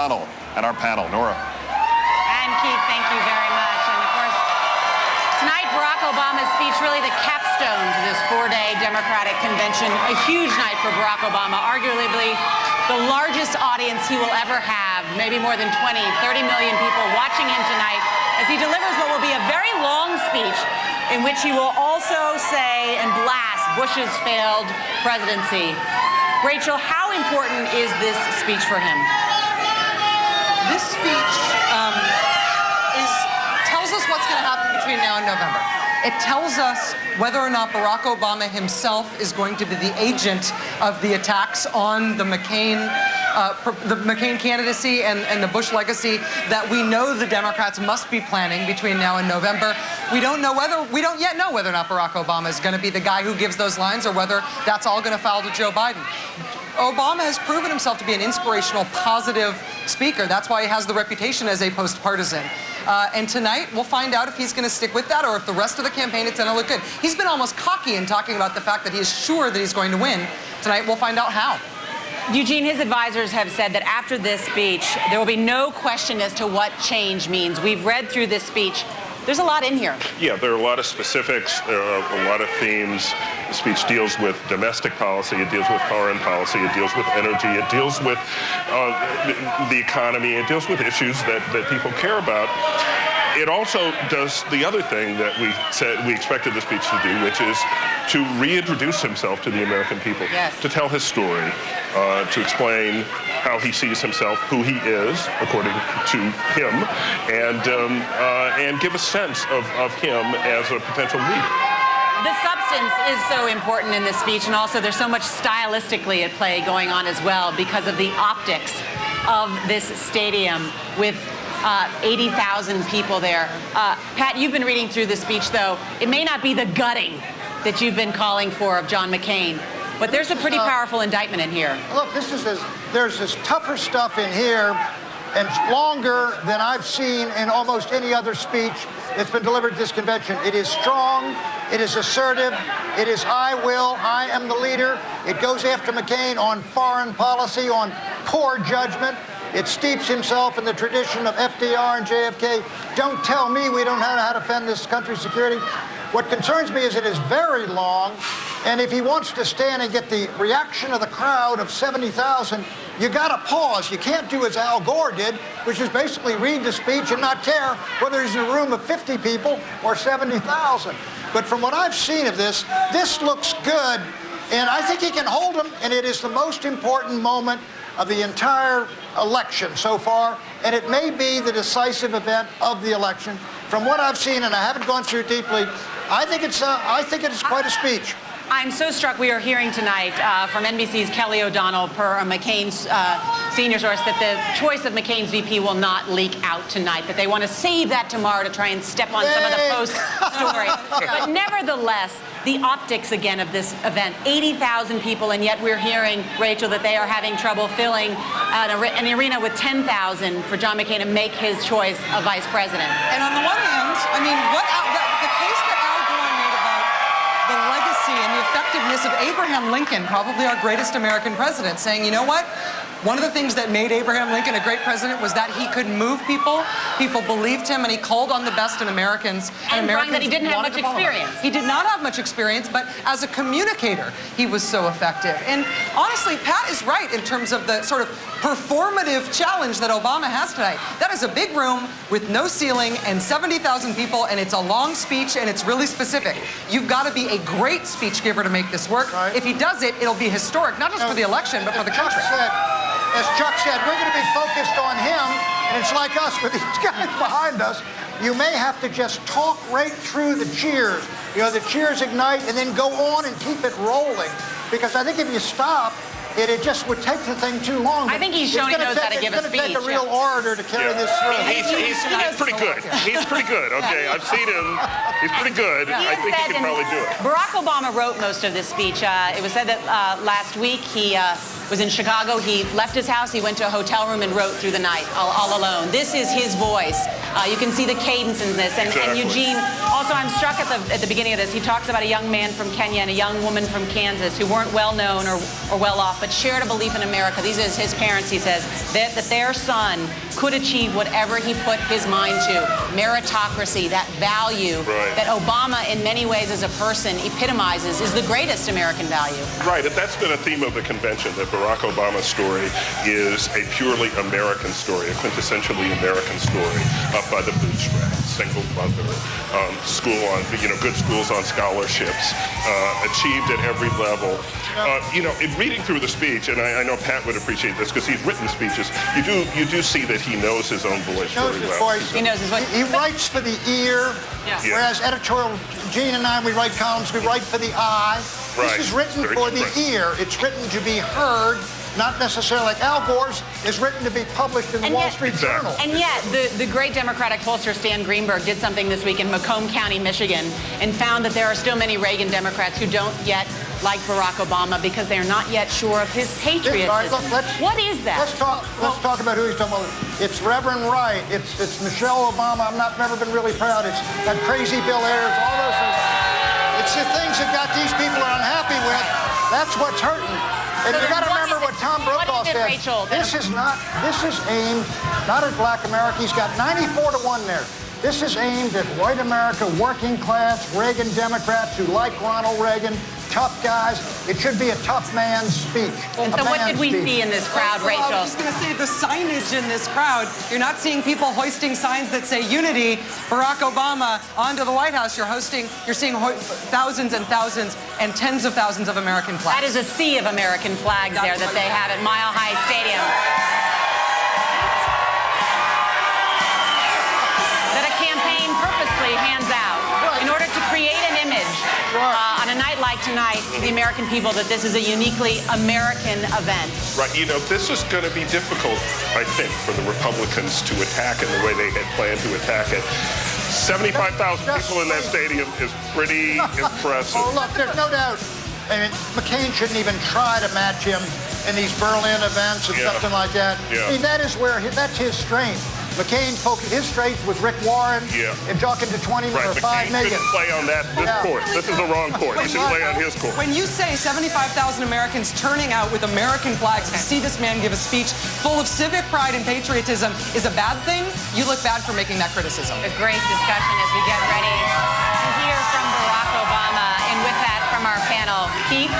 O'Donnell, and our panel. Nora. And Keith, thank you very much. And of course, tonight, Barack Obama's speech, really the capstone to this 4-day Democratic convention. A huge night for Barack Obama, arguably the largest audience he will ever have, maybe more than 30 million people watching him tonight as he delivers what will be a very long speech in which he will also say and blast Bush's failed presidency. Rachel, how important is this speech for him? This speech tells us what's going to happen between now and November. It tells us whether or not Barack Obama himself is going to be the agent of the attacks on the McCain candidacy and the Bush legacy that we know the Democrats must be planning between now and November. We don't yet know whether or not Barack Obama is going to be the guy who gives those lines or whether that's all going to fall to Joe Biden. Obama has proven himself to be an inspirational, positive speaker. That's why he has the reputation as a post-partisan. And tonight, we'll find out if he's going to stick with that or if the rest of the campaign it's going to look good. He's been almost cocky in talking about the fact that he is sure that he's going to win. Tonight, we'll find out how. Eugene, his advisors have said that after this speech, there will be no question as to what change means. We've read through this speech. There's a lot in here. Yeah, there are a lot of specifics, there are a lot of themes. The speech deals with domestic policy, it deals with foreign policy, it deals with energy, it deals with the economy, it deals with issues that people care about. It also does the other thing that we said we expected the speech to do, which is to reintroduce himself to the American people, yes, to tell his story, to explain how he sees himself, who he is, according to him, and give a sense of him as a potential leader. The substance is so important in this speech, and also there's so much stylistically at play going on as well because of the optics of this stadium with 80,000 people there. Pat, you've been reading through the speech, though. It may not be the gutting that you've been calling for of John McCain, but there's a pretty powerful indictment in here. Look, there's this tougher stuff in here and longer than I've seen in almost any other speech that's been delivered at this convention. It is strong, it is assertive, it is I am the leader. It goes after McCain on foreign policy, on poor judgment. It steeps himself in the tradition of FDR and JFK. Don't tell me we don't know how to defend this country's security. What concerns me is it is very long, and if he wants to stand and get the reaction of the crowd of 70,000, you gotta pause. You can't do as Al Gore did, which is basically read the speech and not care whether he's in a room of 50 people or 70,000. But from what I've seen of this looks good, and I think he can hold him, and it is the most important moment of the entire election so far, and it may be the decisive event of the election. From what I've seen, and I haven't gone through it deeply, I think it's quite a speech. I'm so struck we are hearing tonight from NBC's Kelly O'Donnell, per McCain's senior source, that the choice of McCain's VP will not leak out tonight, that they want to save that tomorrow to try and step on some of the Post stories. But nevertheless, the optics again of this event, 80,000 people, and yet we're hearing, Rachel, that they are having trouble filling an arena with 10,000 for John McCain to make his choice of vice president. And on the one hand, I mean, the case that Al Gore made about the legacy and the effectiveness of Abraham Lincoln, probably our greatest American president, saying, you know what? One of the things that made Abraham Lincoln a great president was that he could move people. People believed him, and he called on the best in Americans. And Americans that he didn't have much experience. He did not have much experience, but as a communicator, he was so effective. And honestly, Pat is right in terms of the sort of performative challenge that Obama has tonight. That is a big room with no ceiling and 70,000 people, and it's a long speech, and it's really specific. You've got to be a great speech giver to make this work. Right. If he does it, it'll be historic, not just for the election, but for the country. As Chuck said, we're going to be focused on him, and it's like us with these guys behind us. You may have to just talk right through the cheers. You know, the cheers ignite and then go on and keep it rolling. Because I think if you stop, it just would take the thing too long. I think he's shown he knows how to give a speech. It's going to take a real orator to carry this through. He's pretty good. He's pretty good. Okay, I've seen him. He's pretty good. I think he can probably do it. Barack Obama wrote most of this speech. It was said that last week he was in Chicago. He left his house, he went to a hotel room and wrote through the night, all alone. This is his voice. You can see the cadence in this. And Eugene, also I'm struck at the beginning of this, he talks about a young man from Kenya and a young woman from Kansas who weren't well known or well off, but shared a belief in America. These are his parents, he says, that their son could achieve whatever he put his mind to. Meritocracy, that value that Obama in many ways as a person epitomizes, is the greatest American value. Right, and that's been a theme of the convention, that Barack Obama's story is a purely American story, a quintessentially American story, up by the bootstraps, single mother, good schools on scholarships, achieved at every level. In reading through the speech, and I know Pat would appreciate this because he's written speeches, you do see that he knows his own voice very well. He knows his voice. He writes for the ear, whereas editorial, Gene and I, we write columns, we write for the eye. Right. This is written for the ear. It's written to be heard, not necessarily like Al Gore's is written to be published in the Wall Street Journal. And yet, the great Democratic pollster Stan Greenberg did something this week in Macomb County, Michigan, and found that there are still many Reagan Democrats who don't yet like Barack Obama because they're not yet sure of his patriotism. What is that? Let's talk about who he's talking about. It's Reverend Wright. It's Michelle Obama. I've never been really proud. It's that crazy Bill Ayers. All those things. It's the things that got these people unhappy with. That's what's hurting. And you got to remember what Tom Brokaw said. This is aimed not at black America. He's got 94-1 there. This is aimed at white America, working class, Reagan Democrats who like Ronald Reagan, tough guys. It should be a tough man's speech. And so what did we see in this crowd, Rachel? I was just going to say, the signage in this crowd, you're not seeing people hoisting signs that say unity, Barack Obama, onto the White House. You're seeing thousands and thousands and tens of thousands of American flags. That is a sea of American flags there that they have at Mile High Stadium. That a campaign purposely hands out in order to create an image on a night like tonight to the American people that this is a uniquely American event. Right, this is going to be difficult, I think, for the Republicans to attack in the way they had planned to attack it. 75,000 people in that stadium is pretty impressive. Oh, look, there's no doubt. I mean, McCain shouldn't even try to match him in these Berlin events and something like that. I mean, that's his strength. McCain focused his strength with Rick Warren and talking to 20 or 5 million. Couldn't play on this court. This is the wrong court. He should play on his court. When you say 75,000 Americans turning out with American flags to see this man give a speech full of civic pride and patriotism is a bad thing, you look bad for making that criticism. A great discussion as we get ready to hear from Barack Obama. And with that, from our panel, Keith.